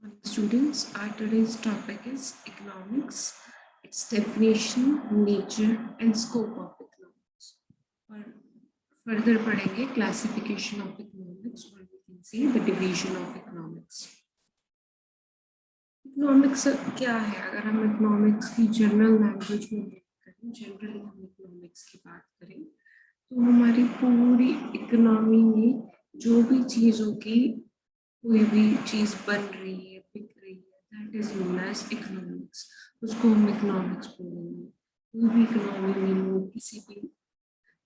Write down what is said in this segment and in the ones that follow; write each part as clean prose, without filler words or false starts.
Morning, students. Our today's topic is economics, its definition, nature, and scope of economics. और further पढ़ेंगे classification of economics, or we can say the division of economics. Economics क्या है? अगर हम economics की general language में बात करें, generally हम economics की बात करें, तो हमारी पूरी इकोनॉमी में जो भी चीज़ों की कोई भी चीज बन रही है, बिक रही है, that is known as economics. उसको हम इकोनॉमिक्स बोलेंगे। कोई भी इकोनॉमी में हो, किसी भी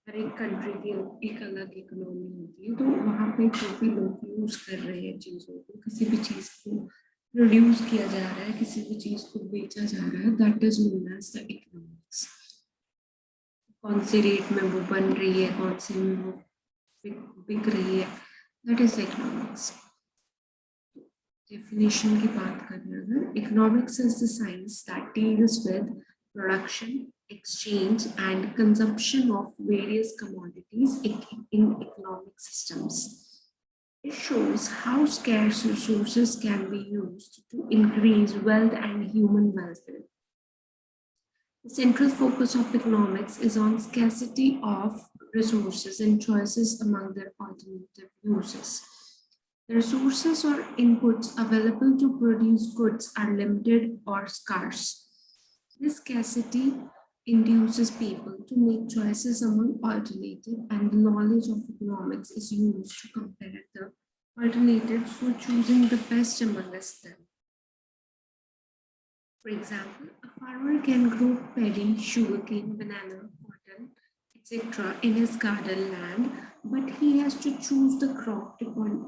हर एक कंट्री की एक अलग इकोनॉमी होती है, तो वहाँ पे जो भी लोग यूज कर रहे हैं चीजों को, किसी भी चीज को प्रोड्यूस किया जा रहा है, किसी भी चीज को बेचा जा रहा है, that is known as the economics. कौन से रेट में वो बन रही है, कौन से में वो बिक रही है, दैट इज इकोनॉमिक्स। Definition की बात करें अगर, economics is the science that deals with production, exchange and consumption of various commodities in economic systems. It shows how scarce resources can be used to increase wealth and human welfare. The central focus of economics is on scarcity of resources and choices among their alternative uses. The resources or inputs available to produce goods are limited or scarce. This scarcity induces people to make choices among alternatives, and the knowledge of economics is used to compare the alternatives for choosing the best amongst them. For example, a farmer can grow paddy, sugarcane, banana, cotton, etc. in his garden land, but he has to choose the crop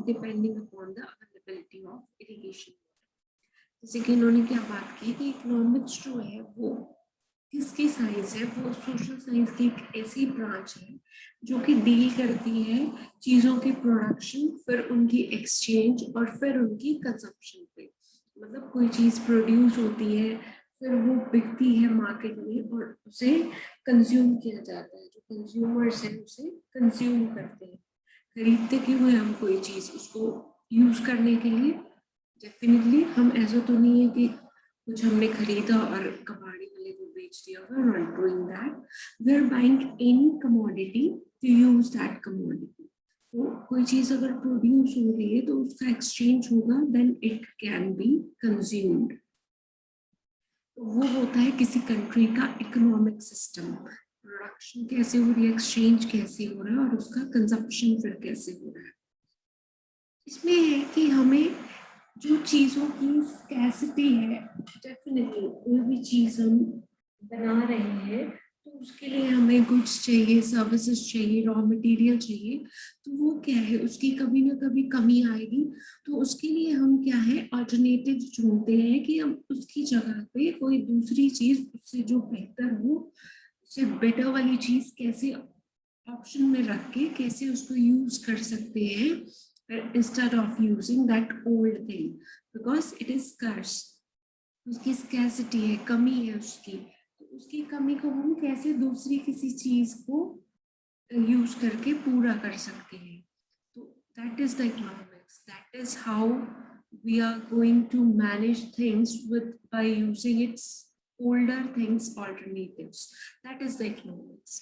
depending upon the availability of irrigation. जैसे कि इन्होंने क्या बात की कि economics जो है वो किसकी साइंस है, वो सोशल साइंस की एक ऐसी ब्रांच है जो कि डील करती है चीज़ों की प्रोडक्शन, फिर उनकी एक्सचेंज और फिर उनकी कंजप्शन पे। मतलब कोई चीज़ प्रोड्यूस होती है, फिर वो बिकती है मार्केट में और उसे कंज्यूम किया जाता है। जो कंज्यूमर्स हैं उसे कंज्यूम करते हैं। खरीदते क्यों है हम कोई चीज़? उसको यूज करने के लिए। डेफिनेटली हम ऐसा तो नहीं है कि कुछ हमने खरीदा और कबाड़ी वाले को बेच दिया। We are not doing that. We are buying any commodity to use that commodity. तो कोई चीज अगर प्रोड्यूस हो रही है तो उसका एक्सचेंज होगा, then it can be consumed. तो वो होता है किसी कंट्री का इकोनॉमिक सिस्टम। प्रोडक्शन कैसे हो रही है, एक्सचेंज कैसे हो रहा है और उसका कंजप्शन फिर कैसे हो रहा है। इसमें है कि हमें जो चीज़ों की स्कैसिटी है, डेफिनेटली कोई भी चीज़ हम बना रहे हैं तो उसके लिए हमें गुड्स चाहिए, सर्विसेज चाहिए, रॉ मटेरियल चाहिए। तो वो क्या है, उसकी कभी ना कभी कमी आएगी। तो उसके लिए हम क्या है, अल्टरनेटिव ढूंढते हैं कि हम उसकी जगह पे कोई दूसरी चीज़ उससे जो बेहतर हो, उससे बेटर वाली चीज़ कैसे ऑप्शन में रख के कैसे उसको यूज कर सकते हैं instead of using that old thing, because it is scarce. उसकी scarcity है, कमी है उसकी। तो उसकी कमी को हम कैसे दूसरी किसी चीज को यूज करके पूरा कर सकते हैं। तो that is the economics. That is how we are going to manage things with by using its older things alternatives. That is the economics.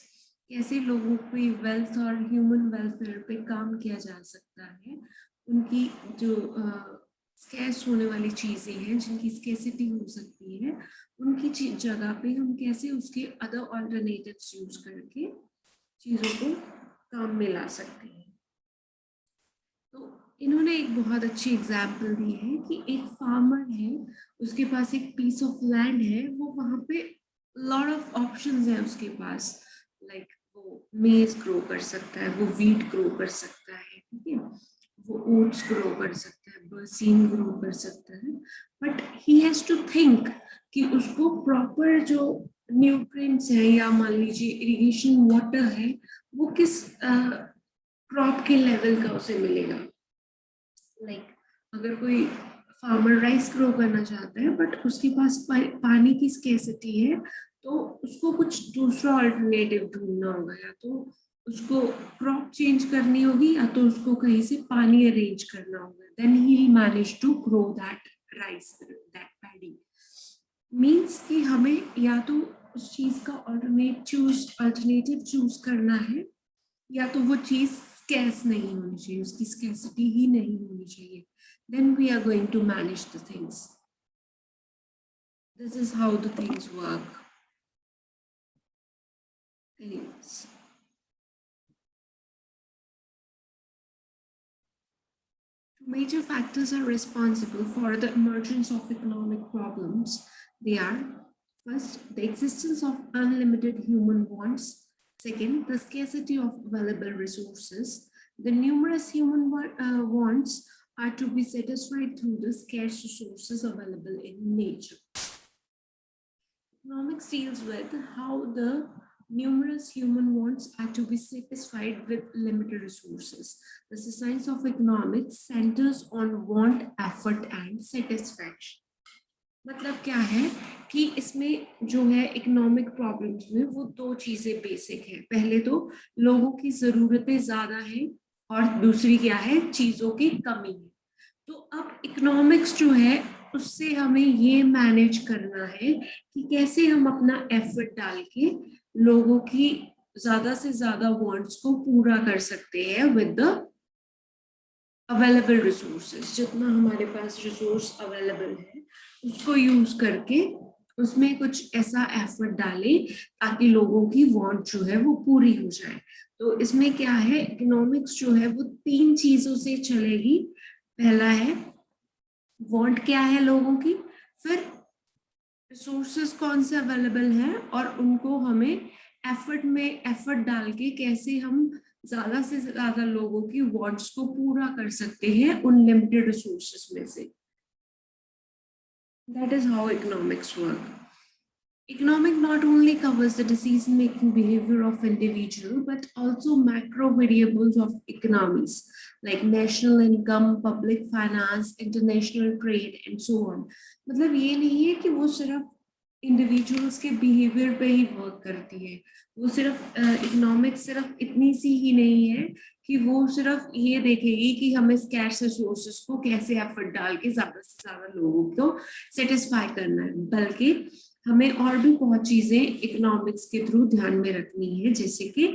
कैसे लोगों की वेल्थ और ह्यूमन वेलफेयर पे काम किया जा सकता है। उनकी जो स्कैर्स होने वाली चीज़ें हैं, जिनकी स्कैसिटी हो सकती है, उनकी जगह पे हम कैसे उसके अदर ऑल्टरनेटिव्स यूज करके चीज़ों को काम में ला सकते हैं। तो इन्होंने एक बहुत अच्छी एग्जाम्पल दी है कि एक फार्मर है, उसके पास एक पीस ऑफ लैंड है, वो वहाँ पे लॉट ऑफ ऑप्शंस है उसके पास। लाइक वो मेज ग्रो कर सकता है, वो वीट ग्रो कर सकता है, ठीक है, वो ओट्स ग्रो कर सकता है, बरसीन ग्रो कर सकता है। But he has to think कि उसको प्रॉपर जो न्यूट्रिएंट्स है या मान लीजिए इरिगेशन वाटर है, वो किस क्रॉप के लेवल का उसे मिलेगा। लाइक अगर कोई फार्मर राइस ग्रो करना चाहता है बट उसके पास पानी की स्केसिटी है, तो उसको कुछ दूसरा अल्टरनेटिव ढूंढना होगा। या तो उसको क्रॉप चेंज करनी होगी या तो उसको कहीं से पानी अरेंज करना होगा, then he manage to grow that rice, that paddy. Means कि हमें या तो उस चीज का अल्टरनेटिव चूज करना है, या तो वो चीज स्कैर्स नहीं होनी चाहिए, उसकी स्कैसिटी ही नहीं होनी चाहिए. Then we are going to manage the things. This is how the things work. Anyways. Major factors are responsible for the emergence of economic problems. They are: first, the existence of unlimited human wants; second, the scarcity of available resources. The numerous human wants are to be satisfied through the scarce resources available in nature. Economics deals with how the numerous human wants are to be satisfied with limited resources. The science of economics centers on want, effort and satisfaction. मतलब क्या है कि इसमें जो है economic problems में वो दो चीजें बेसिक है. पहले तो लोगों की जरूरतें ज्यादा है और दूसरी क्या है, चीजों की कमी है. तो अब इकोनॉमिक्स जो है उससे हमें ये मैनेज करना है कि कैसे हम अपना एफर्ट डाल के लोगों की ज्यादा से ज्यादा वांट्स को पूरा कर सकते हैं विद द अवेलेबल रिसोर्सेज. जितना हमारे पास रिसोर्स अवेलेबल है उसको यूज करके उसमें कुछ ऐसा एफर्ट डालें ताकि लोगों की वांट जो है वो पूरी हो जाए. तो इसमें क्या है, इकोनॉमिक्स जो है वो तीन चीजों से चलेगी. पहला है वांट क्या है लोगों की, फिर रिसोर्सेज कौन से अवेलेबल हैं और उनको हमें एफर्ट डाल के कैसे हम ज्यादा से ज्यादा लोगों की वांट्स को पूरा कर सकते हैं उन लिमिटेड रिसोर्सेज में से. That is how economics work. Economic not only covers the decision-making behavior of individual, but also macro variables of economies like national income, public finance, international trade, and so on. मतलब ये नहीं है कि वो सिर्फ individuals के behaviour पे ही work करती है. वो सिर्फ इकोनॉमिक्स सिर्फ इतनी सी ही नहीं है कि वो सिर्फ ये देखेगी कि हमें स्कैर्स रिसोर्सेज को कैसे एफर्ट डाल के ज्यादा से ज्यादा लोगों को सेटिस्फाई करना है, बल्कि हमें और भी बहुत चीजें इकोनॉमिक्स के थ्रू ध्यान में रखनी है. जैसे कि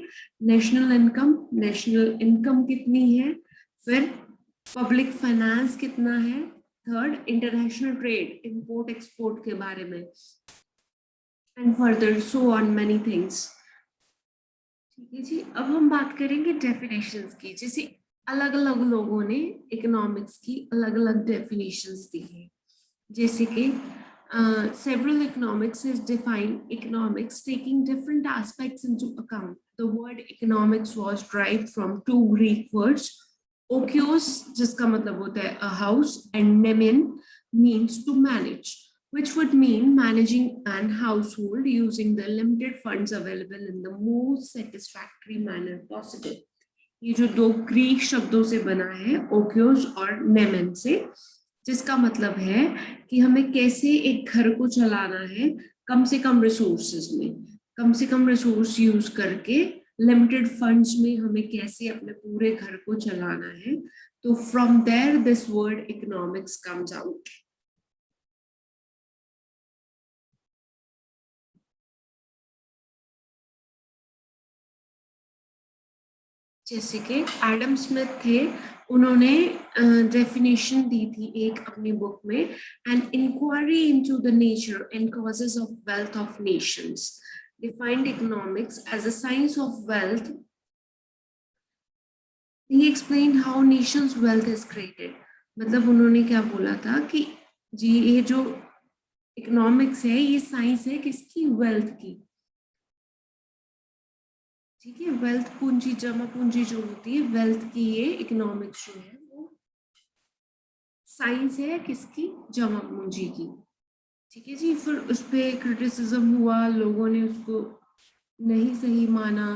नेशनल इनकम कितनी है, फिर पब्लिक फाइनेंस कितना है, third international trade, import export के बारे में, and further so on many things. ठीक है जी. अब हम बात करेंगे डेफिनेशंस की. जैसे अलग अलग लोगों ने इकोनॉमिक्स की अलग अलग डेफिनेशंस दी है. जैसे कि several economics has defined economics taking different aspects into account. The word economics was derived from two Greek words, okios जिसका मतलब होता है a house and nemen means to manage, which would mean managing an household using the limited funds available in the most satisfactory manner possible. ये जो दो Greek शब्दों से बना है, ओकियोस और नेमेन से, जिसका मतलब है कि हमें कैसे एक घर को चलाना है कम से कम रिसोर्सेज में, कम से कम रिसोर्स यूज करके लिमिटेड फंड्स में हमें कैसे अपने पूरे घर को चलाना है. तो from there this word economics comes out. जैसे कि एडम स्मिथ थे, उन्होंने डेफिनेशन दी थी एक अपनी बुक में, an inquiry into the nature and causes of wealth of nations defined economics as a science of wealth. He explain how nations wealth is created. मतलब उन्होंने क्या बोला था कि जी ये जो इकोनॉमिक्स है ये साइंस है किसकी, वेल्थ की. ठीक है, वेल्थ पूंजी, जमा पूंजी जो होती है वेल्थ की, ये इकोनॉमिक्स जो है वो साइंस है किसकी, जमा पूंजी की. ठीक है जी. फिर उस पर क्रिटिसिज्म हुआ, लोगों ने उसको नहीं सही माना,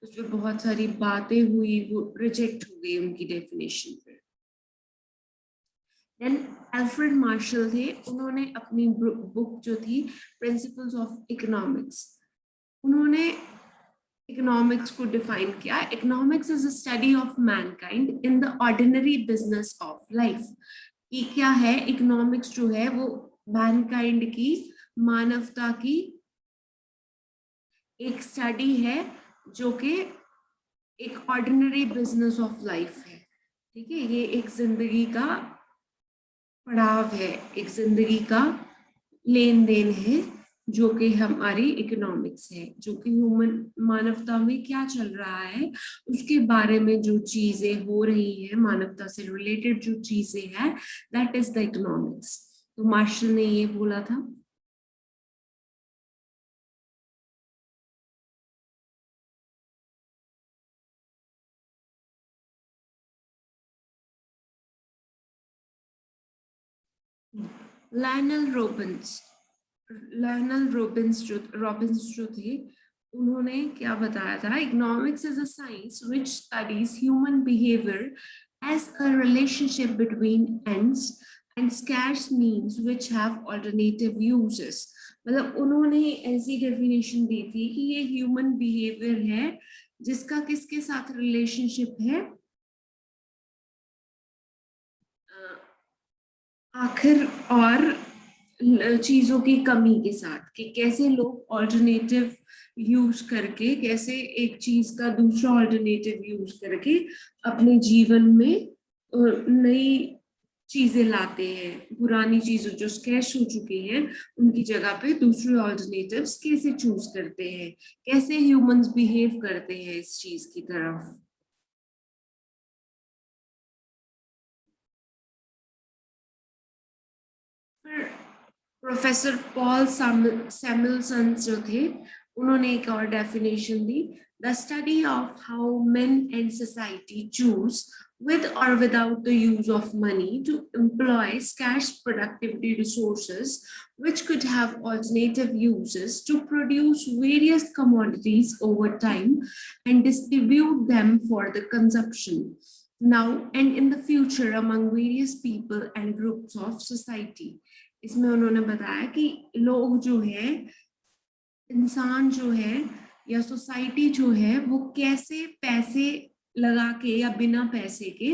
उस पर बहुत सारी बातें हुई, वो रिजेक्ट हो गई उनकी डेफिनेशन पे. देन अल्फ्रेड मार्शल थे, उन्होंने अपनी बुक जो थी प्रिंसिपल्स ऑफ इकोनॉमिक्स, उन्होंने इकोनॉमिक्स को डिफाइन किया. Economics is a study of Mankind in the ordinary business of life. ये क्या है, इकोनॉमिक्स जो है वो मैनकाइंड की, मानवता की एक स्टडी है, जो कि एक ऑर्डिनरी बिजनेस ऑफ लाइफ है। ठीक है, ये एक जिंदगी का पड़ाव है, एक जिंदगी का लेन देन है, जो कि हमारी इकोनॉमिक्स है, जो कि ह्यूमन मानवता में क्या चल रहा है उसके बारे में जो चीजें हो रही है, मानवता से रिलेटेड जो चीजें हैं, दैट इज द इकोनॉमिक्स। तो मार्शल ने ये बोला था। लायनल रॉबिन्स, रॉबिन्स जो थे, उन्होंने क्या बताया था, economics is a science which studies human behaviour as a relationship between ends and scarce means which have alternative uses. मतलब उन्होंने ऐसी डेफिनेशन दी थी कि ये ह्यूमन बिहेवियर है जिसका किसके साथ रिलेशनशिप है, आखिर और चीजों की कमी के साथ, कि कैसे लोग ऑल्टरनेटिव यूज करके, कैसे एक चीज का दूसरा ऑल्टरनेटिव यूज करके अपने जीवन में नई चीजें लाते हैं, पुरानी चीजें जो स्कैश हो चुकी हैं उनकी जगह पे दूसरे ऑल्टरनेटिव्स कैसे चूज करते हैं, कैसे ह्यूमंस बिहेव करते हैं इस चीज की तरफ। फिर प्रोफेसर पॉल सैमुअलसन जो थे, उन्होंने एक और definition the, the study of how main and society choose with or without the use of money to employ scarce productivity resources which could have alternative uses to produce various commodities over time and distribute them for the consumption now and in the future among various people and groups of society। इसमें उन्होंने बताया कि लोग जो है, इंसान जो है या सोसाइटी जो है, वो कैसे पैसे लगा के या बिना पैसे के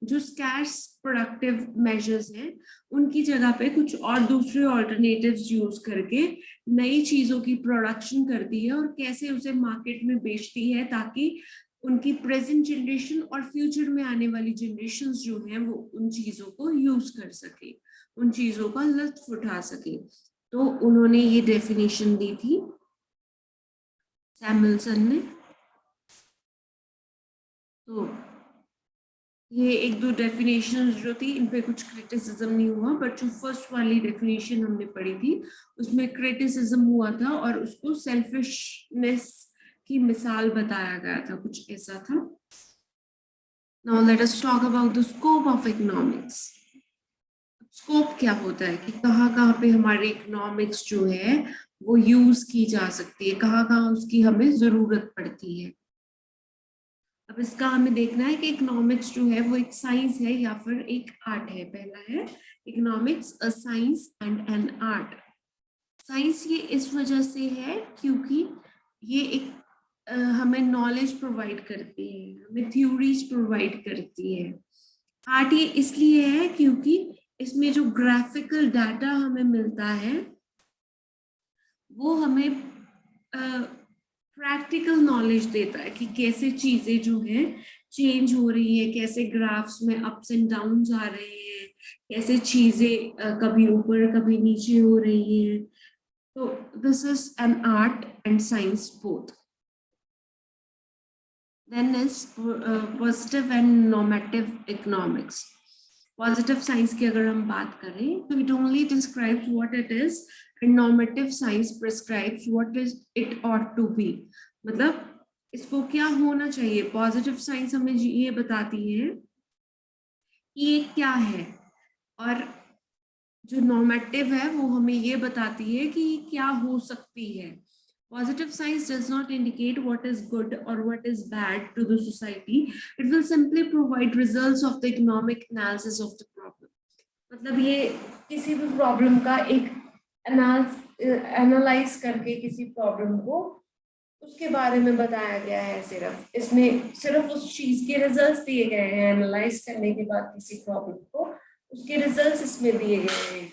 जो स्कैर्स प्रोडक्टिव मेजर्स हैं उनकी जगह पे कुछ और दूसरे ऑल्टरनेटिव्स यूज करके नई चीजों की प्रोडक्शन करती है और कैसे उसे मार्केट में बेचती है, ताकि उनकी प्रेजेंट जनरेशन और फ्यूचर में आने वाली जनरेशन जो हैं वो उन चीजों को यूज कर सके, उन चीजों का लुत्फ उठा सके। तो उन्होंने ये डेफिनेशन दी थी सैमुअलसन ने। तो ये एक दो डेफिनेशन जो थी इन पे कुछ क्रिटिसिज्म नहीं हुआ, बट जो फर्स्ट वाली डेफिनेशन हमने पढ़ी थी उसमें क्रिटिसिज्म हुआ था और उसको सेल्फिशनेस की मिसाल बताया गया था, कुछ ऐसा था। Now let us talk about the scope of economics. Scope क्या होता है कि कहाँ कहाँ पे हमारी इकोनॉमिक्स जो है वो यूज की जा सकती है, कहाँ कहाँ उसकी हमें जरूरत पड़ती है। अब इसका हमें देखना है कि इकोनॉमिक्स जो है वो एक साइंस है या फिर एक आर्ट है। पहला है economics a science and an art. Science ये इस वजह से है क्योंकि ये एक हमें नॉलेज प्रोवाइड करती है, हमें थ्योरीज प्रोवाइड करती है। आर्ट ये इसलिए है क्योंकि इसमें जो ग्राफिकल डाटा हमें मिलता है वो हमें प्रैक्टिकल नॉलेज देता है कि कैसे चीजें जो है चेंज हो रही है, कैसे ग्राफ्स में अप्स एंड डाउन आ रहे हैं, कैसे चीजें कभी ऊपर कभी नीचे हो रही हैं। तो this is an art and science both. Then is positive and normative economics. Positive science की अगर हम बात करें तो it only describes what it is and normative science prescribes what is it ought to be। मतलब इसको क्या होना चाहिए। पॉजिटिव साइंस हमें ये बताती है कि ये क्या है, और जो नॉर्मेटिव है वो हमें ये बताती है कि ये क्या हो सकती है। Positive science does not indicate what is good or what is bad to the society. It will simply provide results of the economic analysis of the problem. मतलब ये किसी भी प्रॉब्लम का एक एनालाइज करके किसी प्रॉब्लम को उसके बारे में बताया गया है। सिर्फ इसमें सिर्फ उस चीज के रिजल्ट्स दिए गए हैं एनालाइज करने के बाद किसी प्रॉब्लम को उसके रिजल्ट्स इसमें दिए गए हैं।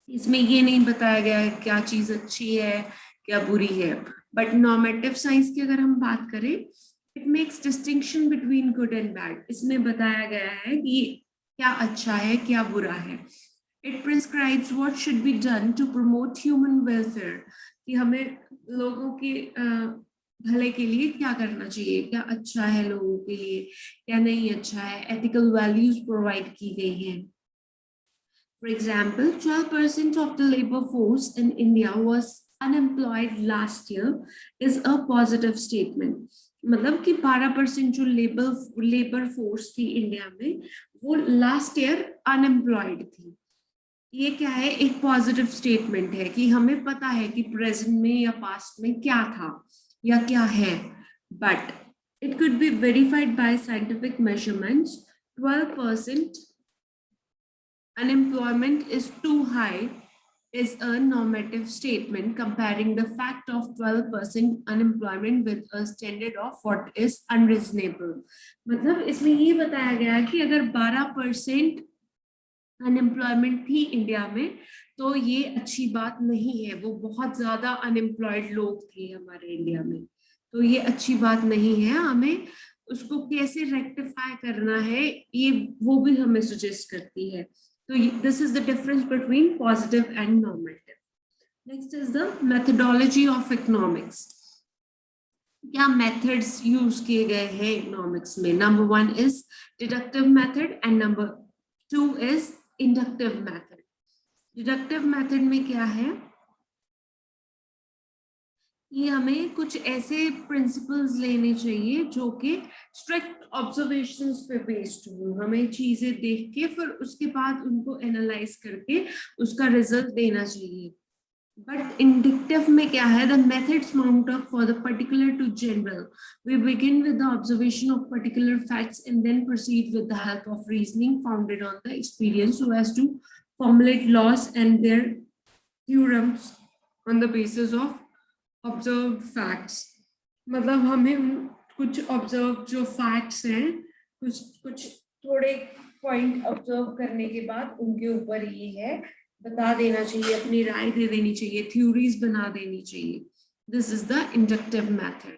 इसमें ये नहीं बताया गया है क्या चीज अच्छी है क्या बुरी है। बट नॉर्मेटिव साइंस की अगर हम बात करें, it makes distinction between good and bad. इसमें बताया गया है कि क्या अच्छा है क्या बुरा है। It prescribes what should be done to promote human welfare, कि हमें लोगों के भले के लिए क्या करना चाहिए, क्या अच्छा है लोगों के लिए क्या नहीं अच्छा है। एथिकल वैल्यूज प्रोवाइड की गई हैं। For example, 12% of the labor force in India was unemployed last year is a positive statement. मतलब कि 12% जो लेबर फोर्स थी इंडिया में वो लास्ट ईयर अनएम्प्लॉयड थी। ये क्या है, एक पॉजिटिव स्टेटमेंट है कि हमें पता है कि प्रेजेंट में या पास्ट में क्या था या क्या है। But it could be verified bye scientific measurements. 12% unemployment is too high is a normative statement comparing the fact of 12% unemployment with a standard of what is unreasonable। मतलब इसमें ये बताया गया है कि अगर 12% अनएम्प्लॉयमेंट थी इंडिया में तो ये अच्छी बात नहीं है। वो बहुत ज्यादा अनएम्प्लॉयड लोग थे हमारे इंडिया में, तो ये अच्छी बात नहीं है। हमें उसको कैसे रेक्टिफाई करना है ये वो भी हमें सजेस्ट करती है। तो this is the difference between positive and normative. Next is the methodology of economics. क्या मेथड्स यूज किए गए हैं इकोनॉमिक्स में? Number 1 is deductive method and number 2 is inductive method. Deductive method में क्या है कि हमें कुछ ऐसे प्रिंसिपल्स लेने चाहिए जो कि स्ट्रिक्ट ऑब्जर्वेशंस पे बेस्ड हो। हमें चीजें देख के फिर उसके बाद उनको एनालाइज करके उसका रिजल्ट देना चाहिए। बट इंडक्टिव में क्या है, the methods mount up for the particular to general. We begin with the observation of particular facts and then proceed with the help of reasoning founded on the experience so as to formulate laws and their theorems on the basis of observed facts। मतलब हमें कुछ observe जो facts हैं कुछ कुछ थोड़े point observe करने के बाद उनके ऊपर ये है बता देना चाहिए, अपनी राय दे देनी चाहिए, थ्योरीज बना देनी चाहिए। This is the inductive method.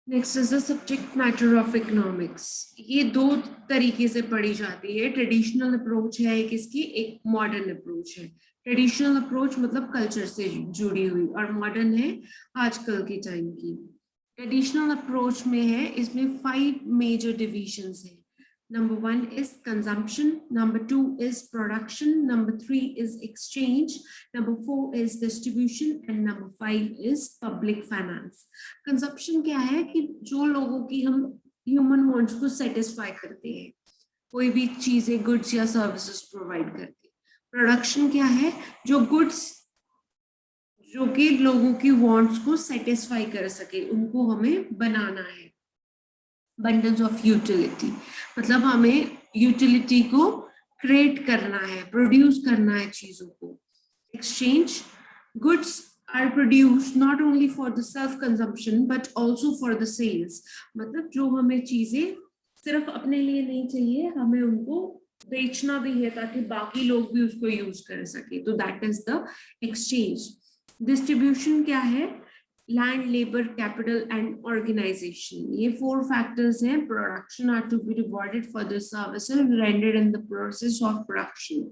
Next is the subject matter of economics. ये दो तरीके से पढ़ी जाती है। ट्रेडिशनल अप्रोच है एक इसकी, एक मॉडर्न अप्रोच है। ट्रेडिशनल अप्रोच मतलब कल्चर से जुड़ी हुई और मॉडर्न है आजकल के टाइम की। ट्रेडिशनल अप्रोच में है, इसमें 5 मेजर डिविजन्स हैं। Number 1 is consumption, number 2 is production, number 3 is exchange, number 4 is distribution and number 5 is public finance। Consumption क्या है कि जो लोगों की हम ह्यूमन वांट्स को सेटिस्फाई करते हैं, कोई भी चीजें गुड्स या सर्विसेज प्रोवाइड करते हैं। प्रोडक्शन क्या है, जो गुड्स जो कि लोगों की वांट्स को सेटिस्फाई कर सके उनको हमें बनाना है। बंडल्स ऑफ यूटिलिटी मतलब हमें यूटिलिटी को क्रिएट करना है, प्रोड्यूस करना है चीजों को। Exchange, goods are produced not only for the self consumption but also for the sales। मतलब जो हमें चीजें सिर्फ अपने लिए नहीं चाहिए, हमें उनको बेचना भी है ताकि बाकी लोग भी उसको यूज कर सके, तो that is the exchange. Distribution क्या है, land, labour, capital and organisation. ये 4 फैक्टर्स हैं। Production are to be rewarded for the services rendered in the process of production.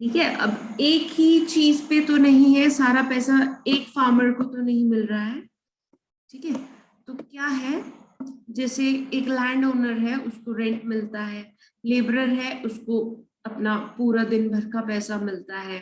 ठीक है, अब एक ही चीज पे तो नहीं है, सारा पैसा एक फार्मर को तो नहीं मिल रहा है। ठीक है, तो क्या है, जैसे एक लैंड ओनर है उसको रेंट मिलता है, लेबरर है उसको अपना पूरा दिन भर का पैसा मिलता है,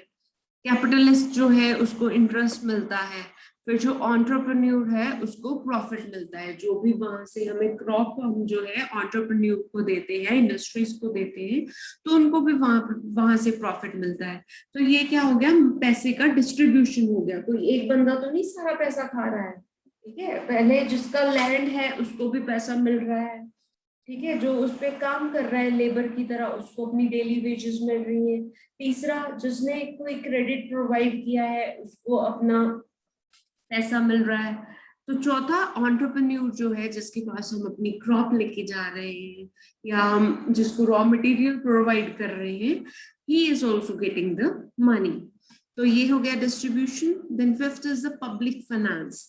कैपिटलिस्ट जो है उसको इंटरेस्ट मिलता है, फिर जो एंटरप्रेन्योर है उसको प्रॉफिट मिलता है। जो भी वहां से हमें क्रॉप हम जो है एंटरप्रेन्योर को देते हैं, इंडस्ट्रीज को देते हैं, तो उनको भी वहां से प्रॉफिट मिलता है। तो ये क्या हो गया, पैसे का डिस्ट्रीब्यूशन हो गया। कोई एक बंदा तो नहीं सारा पैसा खा रहा है। ठीक है, पहले जिसका लैंड है उसको भी पैसा मिल रहा है। ठीक है, जो उस पे काम कर रहा है लेबर की तरह उसको अपनी डेली वेजेस मिल रही है। तीसरा, जिसने कोई क्रेडिट प्रोवाइड किया है उसको अपना पैसा मिल रहा है। तो चौथा एंटरप्रेन्योर जो है, जिसके पास हम अपनी क्रॉप लेके जा रहे हैं या हम जिसको रॉ मटेरियल प्रोवाइड कर रहे हैं, he is also getting the money. तो ये हो गया distribution. Then fifth is the public finance.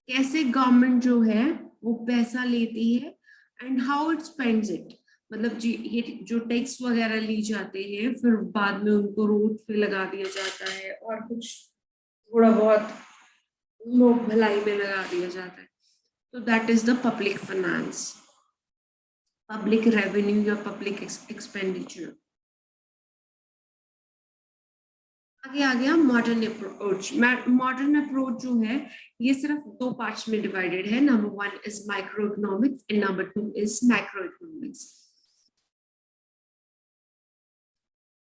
कैसे गवर्नमेंट जो है वो पैसा लेती है and how it spends it. मतलब जी, ये जो टैक्स वगैरह ली जाते हैं फिर बाद में उनको रोड पे लगा दिया जाता है और कुछ थोड़ा बहुत लोग भलाई में लगा दिया जाता है। तो that is the public finance, public revenue या पब्लिक एक्सपेंडिचर। आगे आ गया मॉडर्न अप्रोच। मॉडर्न अप्रोच जो है ये सिर्फ दो पार्ट्स में डिवाइडेड है। Number one is micro economics and number two is macro economics.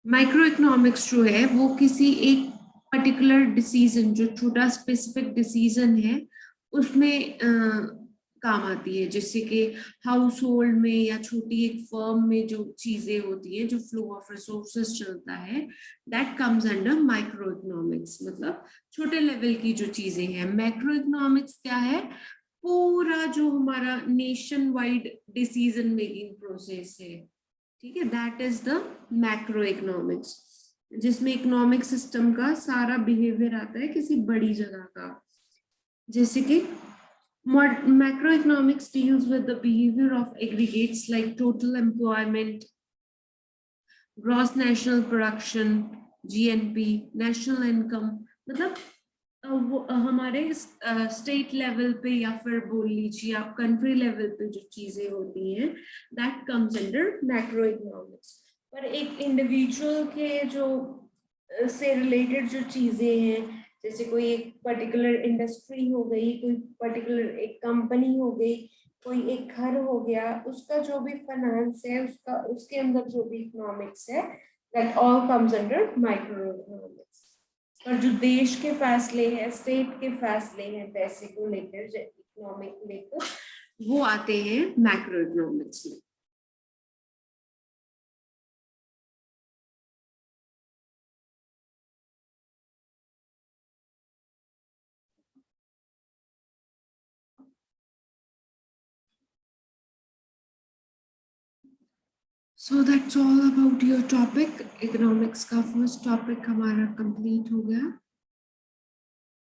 Micro economics जो है वो किसी एक पर्टिकुलर डिसीजन, जो छोटा स्पेसिफिक डिसीजन है उसमें काम आती है। जैसे कि हाउस होल्ड में या छोटी एक फर्म में जो चीजें होती है, जो फ्लो ऑफ रिसोर्सेज चलता है, that comes under micro economics. मतलब छोटे लेवल की जो चीजें हैं। मैक्रो इकोनॉमिक्स क्या है? पूरा जो हमारा nation wide decision making process है, ठीक है, that is the macro economics, जिसमें इकोनॉमिक सिस्टम का सारा बिहेवियर आता है किसी बड़ी जगह का। जैसे कि macroeconomics deals with the behavior of aggregates like total employment, gross national production, GNP, national income। मतलब वो हमारे स्टेट लेवल पे या फिर बोल लीजिए आप कंट्री लेवल पे जो चीजें होती हैं, that comes under macro economics. पर एक इंडिविजुअल के जो से रिलेटेड जो चीजें हैं, जैसे कोई एक पर्टिकुलर इंडस्ट्री हो गई, कोई पर्टिकुलर एक कंपनी हो गई, कोई एक घर हो गया, उसका जो भी फाइनेंस है, उसका उसके अंदर जो भी इकोनॉमिक्स है, that all comes under micro economics. और जो देश के फैसले हैं, स्टेट के फैसले हैं पैसे को लेकर, इकोनॉमिक लेकर, वो आते हैं मैक्रो इकोनॉमिक्स में। So that's all about your topic. Economics का फर्स्ट टॉपिक हमारा कंप्लीट हो गया।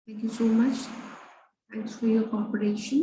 Thank you so much. Thanks for your cooperation.